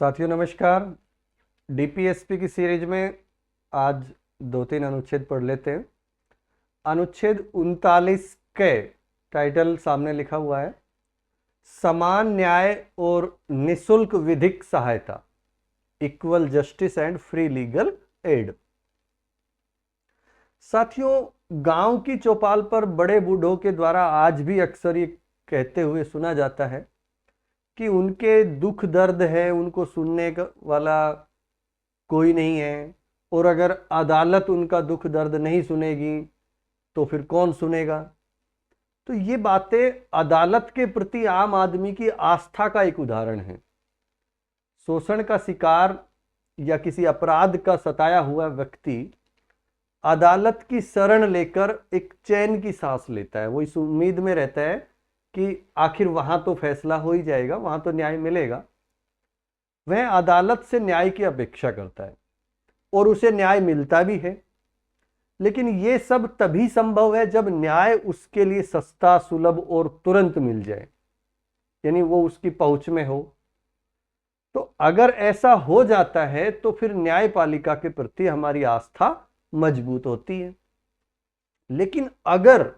साथियों नमस्कार। डीपीएसपी की सीरीज में आज 2-3 अनुच्छेद पढ़ लेते हैं। अनुच्छेद 39 के टाइटल सामने लिखा हुआ है, समान न्याय और निशुल्क विधिक सहायता, equal justice and free legal aid. साथियों, गांव की चौपाल पर बड़े बूढ़ों के द्वारा आज भी अक्सर ये कहते हुए सुना जाता है कि उनके दुख दर्द है, उनको सुनने वाला कोई नहीं है, और अगर अदालत उनका दुख दर्द नहीं सुनेगी तो फिर कौन सुनेगा। तो ये बातें अदालत के प्रति आम आदमी की आस्था का एक उदाहरण है। शोषण का शिकार या किसी अपराध का सताया हुआ व्यक्ति अदालत की शरण लेकर एक चैन की सांस लेता है। वो इस उम्मीद में रहता है कि आखिर वहां तो फैसला हो ही जाएगा, वहां तो न्याय मिलेगा। वह अदालत से न्याय की अपेक्षा करता है और उसे न्याय मिलता भी है। लेकिन यह सब तभी संभव है जब न्याय उसके लिए सस्ता, सुलभ और तुरंत मिल जाए, यानी वो उसकी पहुंच में हो। तो अगर ऐसा हो जाता है तो फिर न्यायपालिका के प्रति हमारी आस्था मजबूत होती है। लेकिन अगर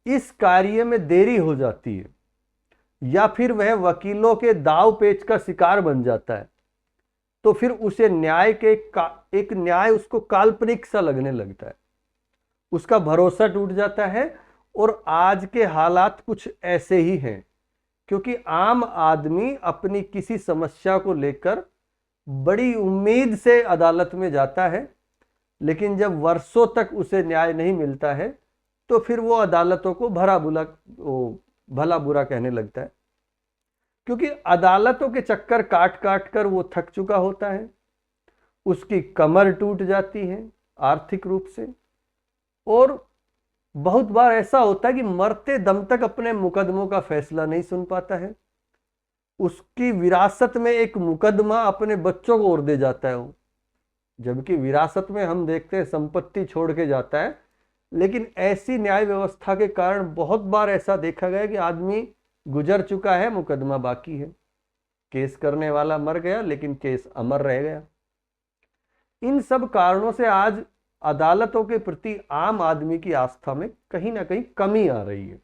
इस कार्य में देरी हो जाती है या फिर वह वकीलों के दाव पेच का शिकार बन जाता है तो फिर उसे एक न्याय उसको काल्पनिक सा लगने लगता है, उसका भरोसा टूट जाता है। और आज के हालात कुछ ऐसे ही हैं, क्योंकि आम आदमी अपनी किसी समस्या को लेकर बड़ी उम्मीद से अदालत में जाता है, लेकिन जब वर्षों तक उसे न्याय नहीं मिलता है तो फिर वो अदालतों को भला बुरा कहने लगता है, क्योंकि अदालतों के चक्कर काट काट कर वो थक चुका होता है। उसकी कमर टूट जाती है आर्थिक रूप से, और बहुत बार ऐसा होता है कि मरते दम तक अपने मुकदमों का फैसला नहीं सुन पाता है। उसकी विरासत में एक मुकदमा अपने बच्चों को और दे जाता है वो, जबकि विरासत में हम देखते हैं संपत्ति छोड़ के जाता है। लेकिन ऐसी न्याय व्यवस्था के कारण बहुत बार ऐसा देखा गया कि आदमी गुजर चुका है, मुकदमा बाकी है, केस करने वाला मर गया लेकिन केस अमर रह गया। इन सब कारणों से आज अदालतों के प्रति आम आदमी की आस्था में कहीं ना कहीं कमी आ रही है।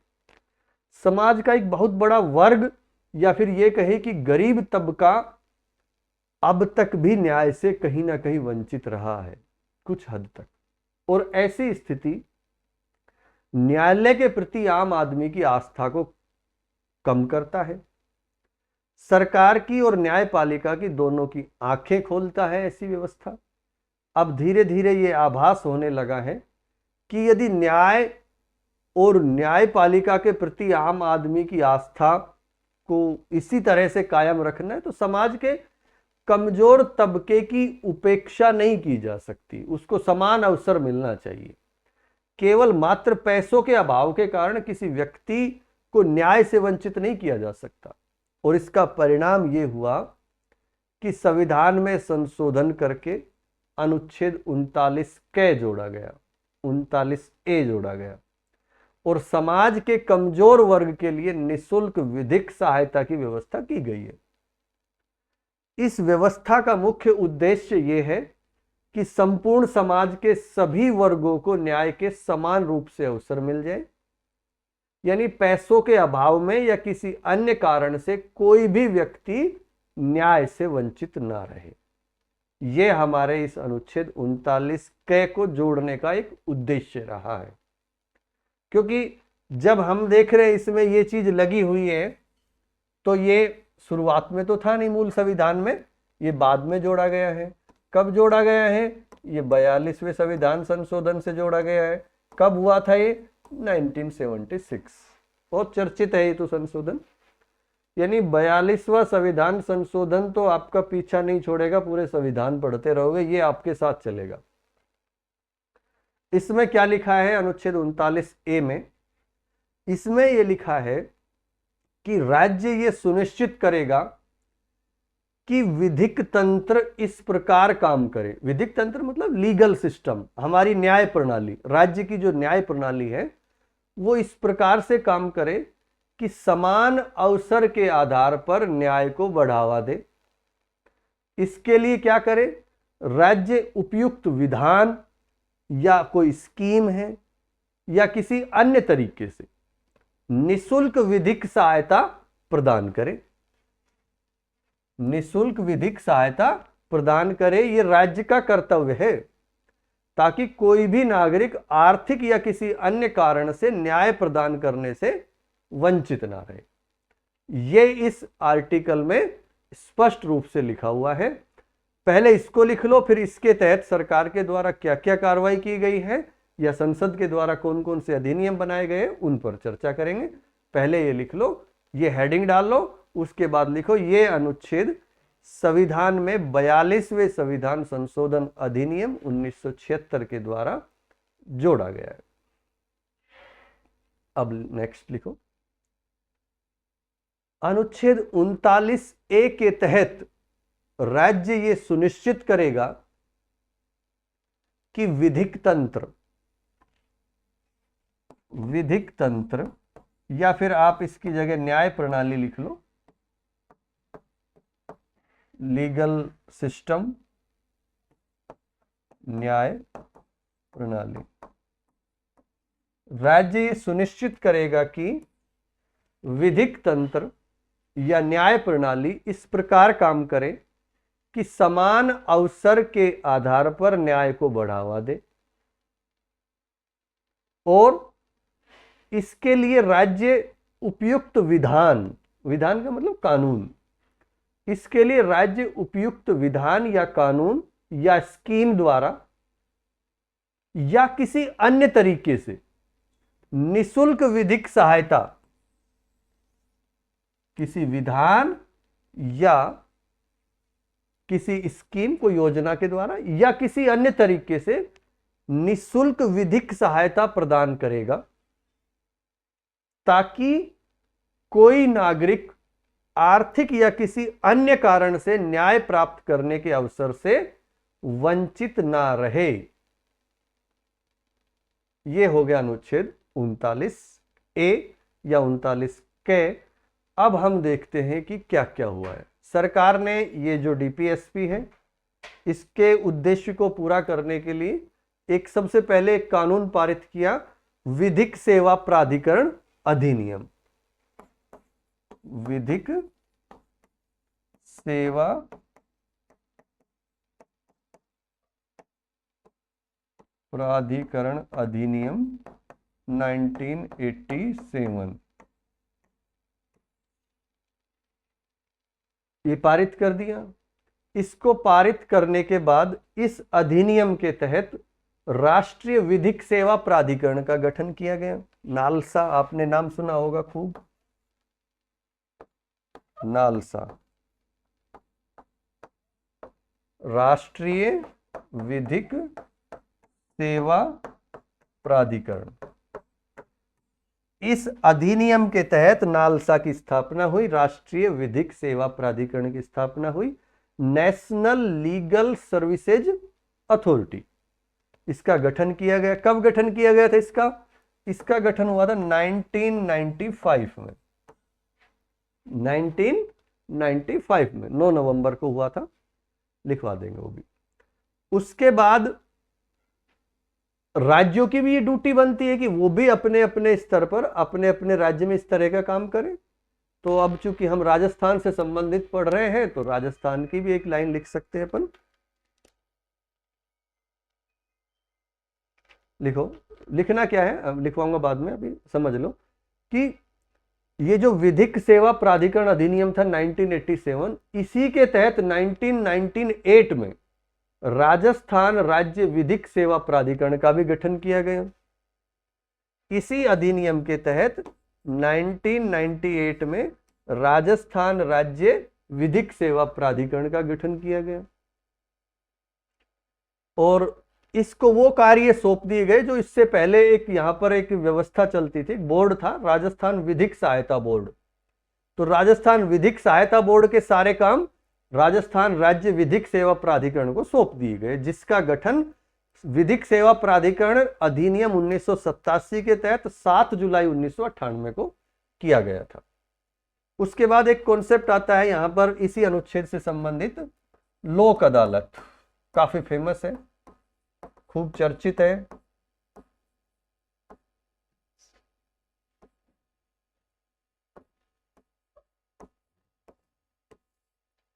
समाज का एक बहुत बड़ा वर्ग, या फिर यह कहे कि गरीब तबका, अब तक भी न्याय से कहीं ना कहीं वंचित रहा है कुछ हद तक। और ऐसी स्थिति न्यायालय के प्रति आम आदमी की आस्था को कम करता है। सरकार की और न्यायपालिका की दोनों की आंखें खोलता है ऐसी व्यवस्था। अब धीरे धीरे ये आभास होने लगा है कि यदि न्याय और न्यायपालिका के प्रति आम आदमी की आस्था को इसी तरह से कायम रखना है तो समाज के कमजोर तबके की उपेक्षा नहीं की जा सकती, उसको समान अवसर मिलना चाहिए। केवल मात्र पैसों के अभाव के कारण किसी व्यक्ति को न्याय से वंचित नहीं किया जा सकता। और इसका परिणाम यह हुआ कि संविधान में संशोधन करके अनुच्छेद 39 के जोड़ा गया, 39A जोड़ा गया, और समाज के कमजोर वर्ग के लिए निशुल्क विधिक सहायता की व्यवस्था की गई है। इस व्यवस्था का मुख्य उद्देश्य यह है कि संपूर्ण समाज के सभी वर्गों को न्याय के समान रूप से अवसर मिल जाए, यानी पैसों के अभाव में या किसी अन्य कारण से कोई भी व्यक्ति न्याय से वंचित ना रहे। यह हमारे इस अनुच्छेद 39 के को जोड़ने का एक उद्देश्य रहा है। क्योंकि जब हम देख रहे हैं इसमें यह चीज लगी हुई है, तो ये शुरुआत में तो था नहीं मूल संविधान में, ये बाद में जोड़ा गया है। कब जोड़ा गया है? ये 42वें संविधान संशोधन से जोड़ा गया है। कब हुआ था ये? 1976। बहुत चर्चित है ये तो संशोधन, यानी 42वां संविधान संशोधन तो आपका पीछा नहीं छोड़ेगा, पूरे संविधान पढ़ते रहोगे, ये आपके साथ चलेगा। इसमें क्या लिखा है अनुच्छेद 39A में? इसमें यह लिखा है कि राज्य ये सुनिश्चित करेगा कि विधिक तंत्र इस प्रकार काम करे। विधिक तंत्र मतलब लीगल सिस्टम, हमारी न्याय प्रणाली, राज्य की जो न्याय प्रणाली है वो इस प्रकार से काम करे कि समान अवसर के आधार पर न्याय को बढ़ावा दे, इसके लिए क्या करे, राज्य उपयुक्त विधान या कोई स्कीम है या किसी अन्य तरीके से निशुल्क विधिक सहायता प्रदान करे, निशुल्क विधिक सहायता प्रदान करे। ये राज्य का कर्तव्य है ताकि कोई भी नागरिक आर्थिक या किसी अन्य कारण से न्याय प्रदान करने से वंचित ना रहे। ये इस आर्टिकल में स्पष्ट रूप से लिखा हुआ है। पहले इसको लिख लो, फिर इसके तहत सरकार के द्वारा क्या क्या कार्रवाई की गई है या संसद के द्वारा कौन कौन से अधिनियम बनाए गए उन पर चर्चा करेंगे। पहले ये लिख लो, ये हेडिंग डाल लो, उसके बाद लिखो ये अनुच्छेद संविधान में 42वें संविधान संशोधन अधिनियम 1976 के द्वारा जोड़ा गया है। अब नेक्स्ट लिखो, अनुच्छेद 39A के तहत राज्य ये सुनिश्चित करेगा कि विधिक तंत्र या फिर आप इसकी जगह न्याय प्रणाली लिख लो, लीगल सिस्टम, न्याय प्रणाली। राज्य ये सुनिश्चित करेगा कि विधिक तंत्र या न्याय प्रणाली इस प्रकार काम करे कि समान अवसर के आधार पर न्याय को बढ़ावा दे और इसके लिए राज्य उपयुक्त विधान का मतलब कानून, इसके लिए राज्य उपयुक्त विधान या कानून या स्कीम द्वारा या किसी अन्य तरीके से निशुल्क विधिक सहायता, किसी विधान या किसी स्कीम को योजना के द्वारा या किसी अन्य तरीके से निशुल्क विधिक सहायता प्रदान करेगा ताकि कोई नागरिक आर्थिक या किसी अन्य कारण से न्याय प्राप्त करने के अवसर से वंचित ना रहे। यह हो गया अनुच्छेद 39A या 39K। अब हम देखते हैं कि क्या क्या हुआ है। सरकार ने ये जो डीपीएसपी है इसके उद्देश्य को पूरा करने के लिए एक सबसे पहले एक कानून पारित किया, विधिक सेवा प्राधिकरण अधिनियम। विधिक सेवा प्राधिकरण अधिनियम 1987 ये पारित कर दिया। इसको पारित करने के बाद इस अधिनियम के तहत राष्ट्रीय विधिक सेवा प्राधिकरण का गठन किया गया। नालसा आपने नाम सुना होगा खूब, नालसा, राष्ट्रीय विधिक सेवा प्राधिकरण। इस अधिनियम के तहत नालसा की स्थापना हुई, राष्ट्रीय विधिक सेवा प्राधिकरण की स्थापना हुई। नेशनल लीगल सर्विसेज अथॉरिटी, इसका गठन किया गया। कब गठन किया गया था इसका गठन हुआ था 1995 में। 1995 में 9 नवंबर को हुआ था, लिखवा देंगे वो भी। उसके बाद राज्यों की भी ये ड्यूटी बनती है कि वो भी अपने अपने स्तर पर अपने अपने राज्य में इस तरह का काम करें। तो अब चूंकि हम राजस्थान से संबंधित पढ़ रहे हैं तो राजस्थान की भी एक लाइन लिख सकते हैं अपन। लिखो, लिखना क्या है अब लिखवाऊंगा बाद में, अभी समझ लो कि ये जो विधिक सेवा प्राधिकरण अधिनियम था 1987, इसी के तहत 1998 में राजस्थान राज्य विधिक सेवा प्राधिकरण का भी गठन किया गया। इसी अधिनियम के तहत 1998 में राजस्थान राज्य विधिक सेवा प्राधिकरण का गठन किया गया और इसको वो कार्य सौंप दिए गए जो इससे पहले एक यहां पर एक व्यवस्था चलती थी, बोर्ड था राजस्थान विधिक सहायता बोर्ड। तो राजस्थान विधिक सहायता बोर्ड के सारे काम राजस्थान राज्य विधिक सेवा प्राधिकरण को सौंप दिए गए, जिसका गठन विधिक सेवा प्राधिकरण अधिनियम 1987 के तहत 7 जुलाई 1998 को किया गया था। उसके बाद एक कॉन्सेप्ट आता है यहां पर इसी अनुच्छेद से संबंधित, लोक अदालत काफी फेमस है, खूब चर्चित है।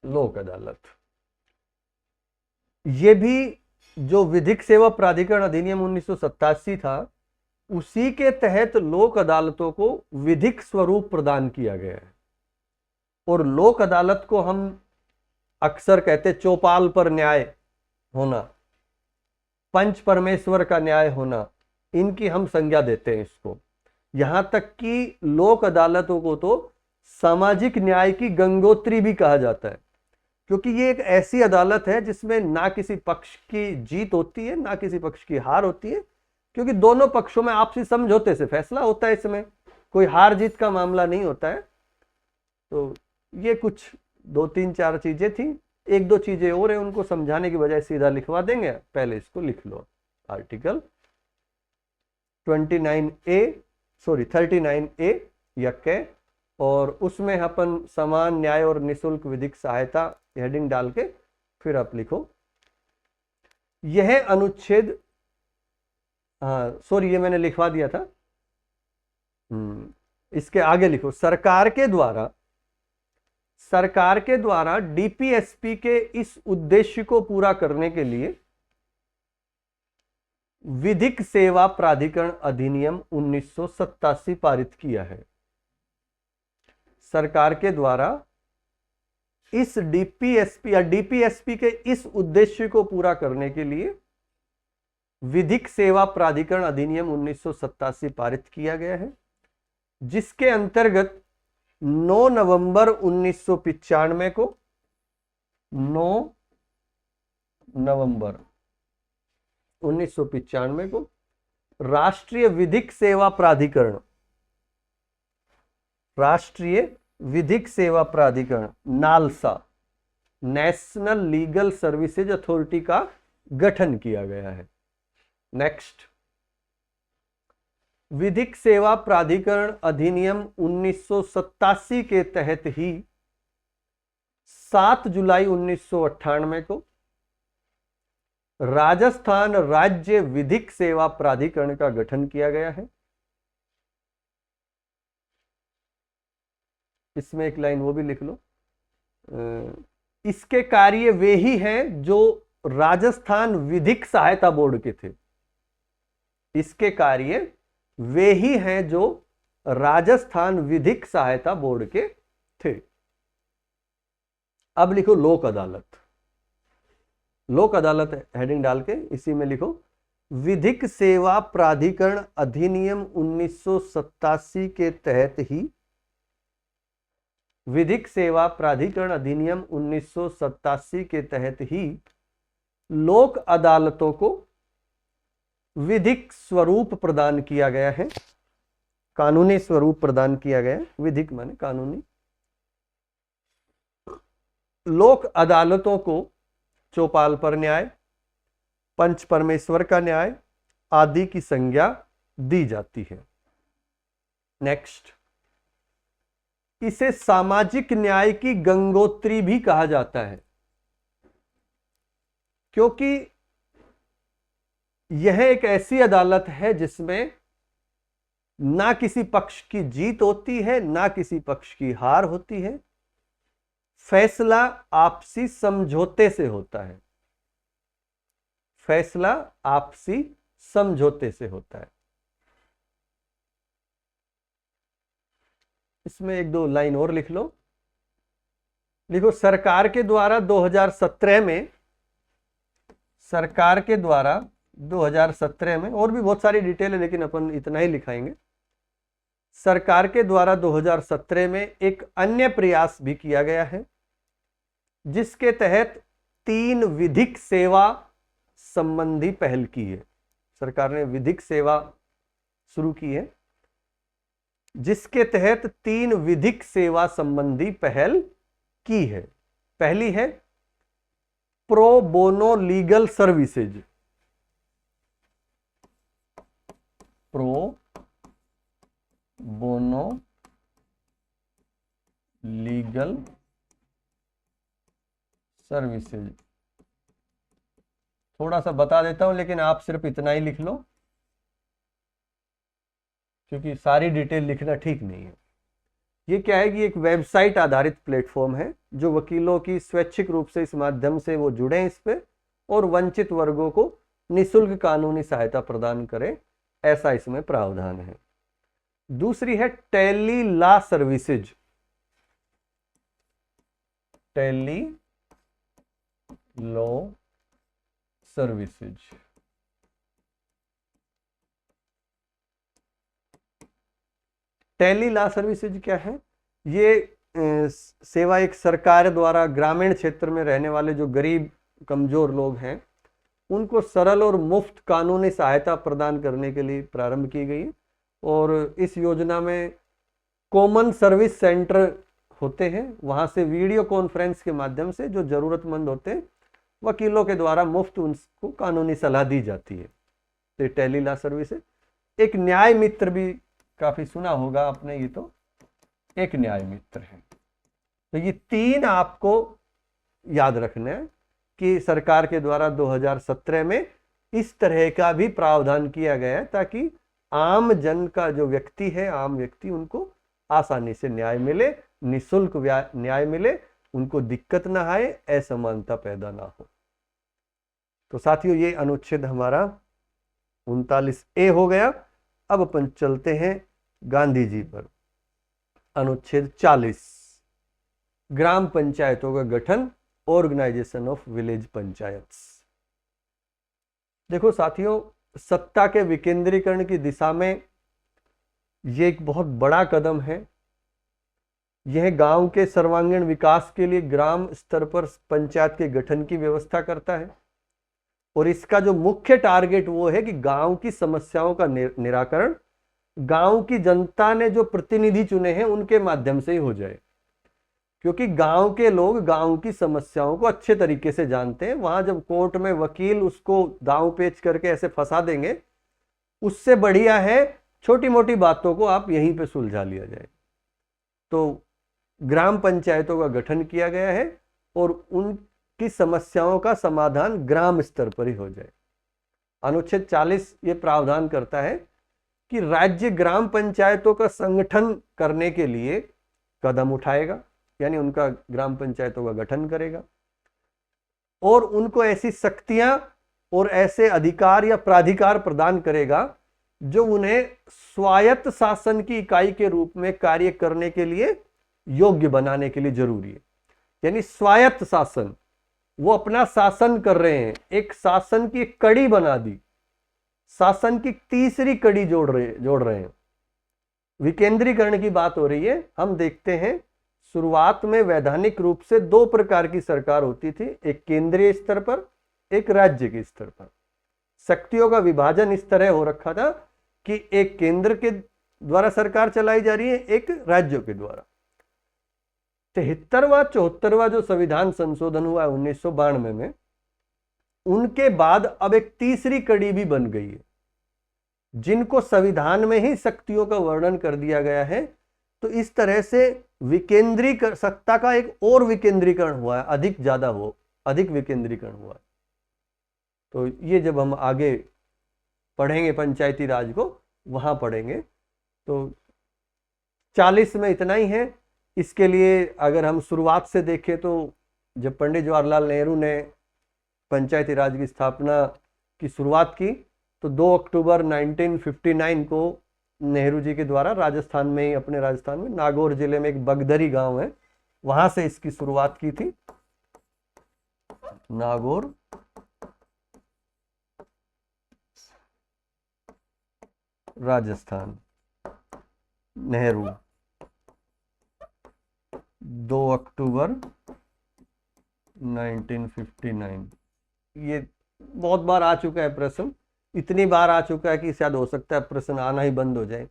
लोक अदालत ये भी जो विधिक सेवा प्राधिकरण अधिनियम 1987 था, उसी के तहत लोक अदालतों को विधिक स्वरूप प्रदान किया गया है। और लोक अदालत को हम अक्सर कहते चौपाल पर न्याय होना, पंच परमेश्वर का न्याय होना, इनकी हम संज्ञा देते हैं इसको। यहां तक कि लोक अदालतों को तो सामाजिक न्याय की गंगोत्री भी कहा जाता है, क्योंकि ये एक ऐसी अदालत है जिसमें ना किसी पक्ष की जीत होती है ना किसी पक्ष की हार होती है, क्योंकि दोनों पक्षों में आपसी समझौते से फैसला होता है। इसमें कोई हार जीत का मामला नहीं होता है। तो ये कुछ 2-3-4 चीजें थी, 1-2 चीजें और है, उनको समझाने की बजाय सीधा लिखवा देंगे। पहले इसको लिख लो, आर्टिकल 39A यज्ञ, और उसमें अपन समान न्याय और निशुल्क विधिक सहायता हेडिंग डाल के फिर आप लिखो यह अनुच्छेद, हाँ सॉरी ये मैंने लिखवा दिया था। इसके आगे लिखो सरकार के द्वारा डीपीएसपी के इस उद्देश्य को पूरा करने के लिए विधिक सेवा प्राधिकरण अधिनियम 1987 पारित किया है। सरकार के द्वारा इस डीपीएसपी के इस उद्देश्य को पूरा करने के लिए विधिक सेवा प्राधिकरण अधिनियम 1987 पारित किया गया है, जिसके अंतर्गत 9 नवंबर 1995 को 9 नवंबर 1995 को राष्ट्रीय विधिक सेवा प्राधिकरण NALSA, national legal services authority का गठन किया गया है। नेक्स्ट, विधिक सेवा प्राधिकरण अधिनियम 1987 के तहत ही 7 जुलाई 1998 को राजस्थान राज्य विधिक सेवा प्राधिकरण का गठन किया गया है। इसमें एक लाइन वो भी लिख लो, इसके कार्य वे ही हैं जो राजस्थान विधिक सहायता बोर्ड के थे। इसके कार्य वे ही हैं जो राजस्थान विधिक सहायता बोर्ड के थे। अब लिखो लोक अदालत हेडिंग डाल के इसी में लिखो विधिक सेवा प्राधिकरण अधिनियम 1987 के तहत ही विधिक सेवा प्राधिकरण अधिनियम 1987 के तहत ही लोक अदालतों को विधिक स्वरूप प्रदान किया गया है, कानूनी स्वरूप प्रदान किया गया है। विधिक माने कानूनी। लोक अदालतों को चौपाल पर न्याय, पंच परमेश्वर का न्याय आदि की संज्ञा दी जाती है। नेक्स्ट, इसे सामाजिक न्याय की गंगोत्री भी कहा जाता है, क्योंकि यह एक ऐसी अदालत है जिसमें ना किसी पक्ष की जीत होती है ना किसी पक्ष की हार होती है। फैसला आपसी समझौते से होता है, फैसला आपसी समझौते से होता है। इसमें 1-2 लाइन और लिख लो। लिखो सरकार के द्वारा 2017 में, सरकार के द्वारा 2017 में, और भी बहुत सारी डिटेल है लेकिन अपन इतना ही लिखाएंगे। सरकार के द्वारा 2017 में एक अन्य प्रयास भी किया गया है, जिसके तहत 3 विधिक सेवा संबंधी पहल की है। सरकार ने विधिक सेवा शुरू की है, जिसके तहत 3 विधिक सेवा संबंधी पहल की है। पहली है pro bono legal services, pro bono legal services. थोड़ा सा बता देता हूं, लेकिन आप सिर्फ इतना ही लिख लो, क्योंकि सारी डिटेल लिखना ठीक नहीं है। ये क्या है कि एक वेबसाइट आधारित प्लेटफॉर्म है जो वकीलों की स्वैच्छिक रूप से इस माध्यम से वो जुड़े इस पे और वंचित वर्गों को निःशुल्क कानूनी सहायता प्रदान करे, ऐसा इसमें प्रावधान है। दूसरी है tele law services. Tele law services tele law services क्या है? ये सेवा एक सरकार द्वारा ग्रामीण क्षेत्र में रहने वाले जो गरीब कमजोर लोग हैं उनको सरल और मुफ्त कानूनी सहायता प्रदान करने के लिए प्रारंभ की गई है। और इस योजना में कॉमन सर्विस सेंटर होते हैं, वहां से वीडियो कॉन्फ्रेंस के माध्यम से जो जरूरतमंद होते हैं वकीलों के द्वारा मुफ्त उनको कानूनी सलाह दी जाती है। तो टेली लॉ सर्विस है। एक न्याय मित्र भी काफी सुना होगा आपने, ये तो एक न्याय मित्र है। तो ये तीन आपको याद रखना है कि सरकार के द्वारा 2017 में इस तरह का भी प्रावधान किया गया है ताकि आम जन का जो व्यक्ति है, आम व्यक्ति, उनको आसानी से न्याय मिले, निःशुल्क न्याय मिले, उनको दिक्कत ना आए, असमानता पैदा ना हो। तो साथियों ये अनुच्छेद हमारा 39A हो गया। अब अपन चलते हैं गांधी जी पर। अनुच्छेद 40, ग्राम पंचायतों का गठन, ऑर्गेनाइजेशन ऑफ विलेज पंचायत्स। देखो साथियों, सत्ता के विकेंद्रीकरण की दिशा में ये एक बहुत बड़ा कदम है। यह गांव के सर्वांगीण विकास के लिए ग्राम स्तर पर पंचायत के गठन की व्यवस्था करता है और इसका जो मुख्य टारगेट वो है कि गांव की समस्याओं का निराकरण गांव की जनता ने जो प्रतिनिधि चुने हैं उनके माध्यम से ही हो जाए, क्योंकि गांव के लोग गांव की समस्याओं को अच्छे तरीके से जानते हैं। वहां जब कोर्ट में वकील उसको दांव पेच करके ऐसे फंसा देंगे, उससे बढ़िया है छोटी मोटी बातों को आप यहीं पे सुलझा लिया जाए। तो ग्राम पंचायतों का गठन किया गया है और उनकी समस्याओं का समाधान ग्राम स्तर पर ही हो जाए। अनुच्छेद 40 ये प्रावधान करता है कि राज्य ग्राम पंचायतों का संगठन करने के लिए कदम उठाएगा, यानी उनका ग्राम पंचायतों का गठन करेगा और उनको ऐसी शक्तियां और ऐसे अधिकार या प्राधिकार प्रदान करेगा जो उन्हें स्वायत्त शासन की इकाई के रूप में कार्य करने के लिए योग्य बनाने के लिए जरूरी है। यानी स्वायत्त शासन, वो अपना शासन कर रहे हैं, एक शासन की कड़ी बना दी, शासन की तीसरी कड़ी जोड़ रहे हैं। विकेंद्रीकरण की बात हो रही है। हम देखते हैं शुरुआत में वैधानिक रूप से दो प्रकार की सरकार होती थी, एक केंद्रीय स्तर पर, एक राज्य के स्तर पर। शक्तियों का विभाजन इस तरह हो रखा था कि एक केंद्र के द्वारा सरकार चलाई जा रही है, एक राज्यों के द्वारा। 73वां 74वां जो संविधान संशोधन हुआ 1992 में, उनके बाद अब एक तीसरी कड़ी भी बन गई है जिनको संविधान में ही शक्तियों का वर्णन कर दिया गया है। तो इस तरह से विकेंद्रीकरण, सत्ता का एक और विकेंद्रीकरण हुआ है, अधिक विकेंद्रीकरण हुआ है। तो ये जब हम आगे पढ़ेंगे पंचायती राज को, वहां पढ़ेंगे। तो 40 में इतना ही है। इसके लिए अगर हम शुरुआत से देखें तो जब पंडित जवाहरलाल नेहरू ने पंचायती राज की स्थापना की शुरुआत की तो 2 अक्टूबर 1959 को नेहरू जी के द्वारा राजस्थान में ही, अपने राजस्थान में नागौर जिले में एक बगदरी गांव है, वहां से इसकी शुरुआत की थी। नागौर, राजस्थान, नेहरू, 2 अक्टूबर 1959। ये बहुत बार आ चुका है प्रश्न, इतनी बार आ चुका है कि शायद हो सकता है प्रश्न आना ही बंद हो जाए,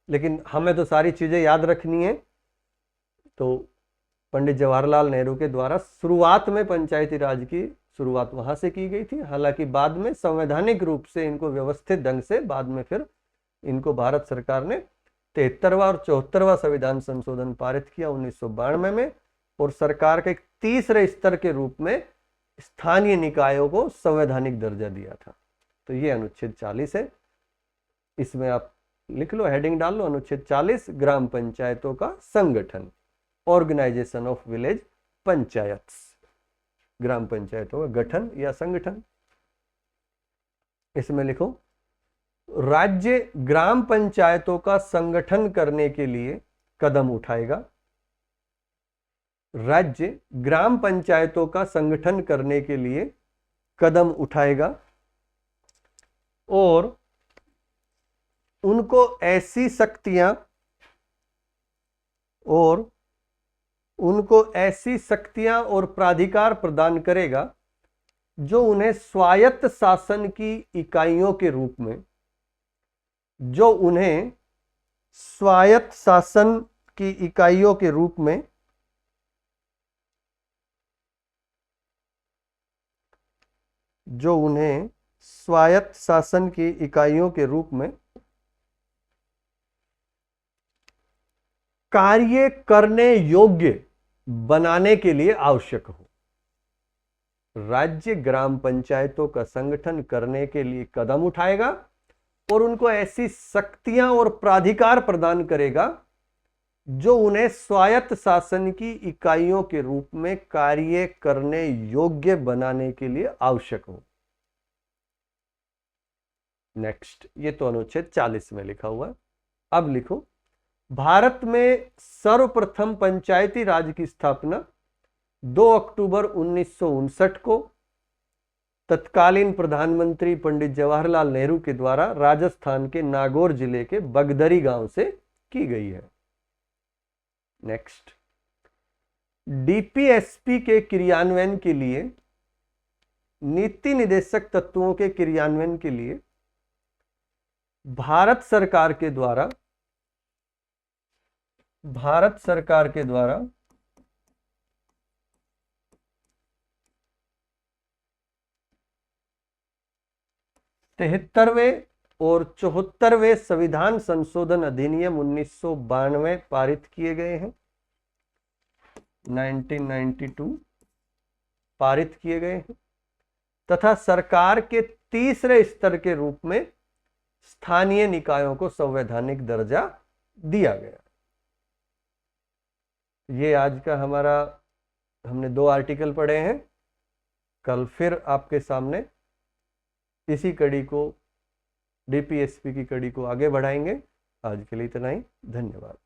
लेकिन हमें तो सारी चीजें याद रखनी है। तो पंडित जवाहरलाल नेहरू के द्वारा शुरुआत में पंचायती राज की शुरुआत वहां से की गई थी। हालांकि बाद में संवैधानिक रूप से इनको व्यवस्थित ढंग से बाद में फिर इनको भारत सरकार ने 73वां और 74वां संविधान संशोधन पारित किया 1992 में। और सरकार के एक तीसरे स्तर के रूप में स्थानीय निकायों को संवैधानिक दर्जा दिया था। तो ये अनुच्छेद 40 है। इसमें आप लिख लो, हेडिंग डाल लो, अनुच्छेद 40 ग्राम पंचायतों का संगठन, ऑर्गेनाइजेशन ऑफ विलेज पंचायत्स, ग्राम पंचायतों का गठन या संगठन। इसमें लिखो, राज्य ग्राम पंचायतों का संगठन करने के लिए कदम उठाएगा। राज्य ग्राम पंचायतों का संगठन करने के लिए कदम उठाएगा और उनको ऐसी शक्तियां और प्राधिकार प्रदान करेगा जो उन्हें स्वायत्त शासन की इकाइयों के रूप में कार्य करने योग्य बनाने के लिए आवश्यक हो। राज्य ग्राम पंचायतों का संगठन करने के लिए कदम उठाएगा और उनको ऐसी शक्तियां और प्राधिकार प्रदान करेगा जो उन्हें स्वायत्त शासन की इकाइयों के रूप में कार्य करने योग्य बनाने के लिए आवश्यक हो। नेक्स्ट, ये तो अनुच्छेद 40 में लिखा हुआ है। अब लिखो, भारत में सर्वप्रथम पंचायती राज की स्थापना 2 अक्टूबर 1959 को तत्कालीन प्रधानमंत्री पंडित जवाहरलाल नेहरू के द्वारा राजस्थान के नागौर जिले के बगदरी गांव से की गई है। नेक्स्ट, डीपीएसपी के क्रियान्वयन के लिए, नीति निर्देशक तत्वों के क्रियान्वयन के लिए भारत सरकार के द्वारा 73वें और 74वें संविधान संशोधन अधिनियम 1992 पारित किए गए हैं। 1992 पारित किए गए हैं तथा सरकार के तीसरे स्तर के रूप में स्थानीय निकायों को संवैधानिक दर्जा दिया गया। ये आज का हमने 2 आर्टिकल पढ़े हैं। कल फिर आपके सामने इसी कड़ी को, डीपीएसपी की कड़ी को आगे बढ़ाएंगे। आज के लिए इतना ही। धन्यवाद।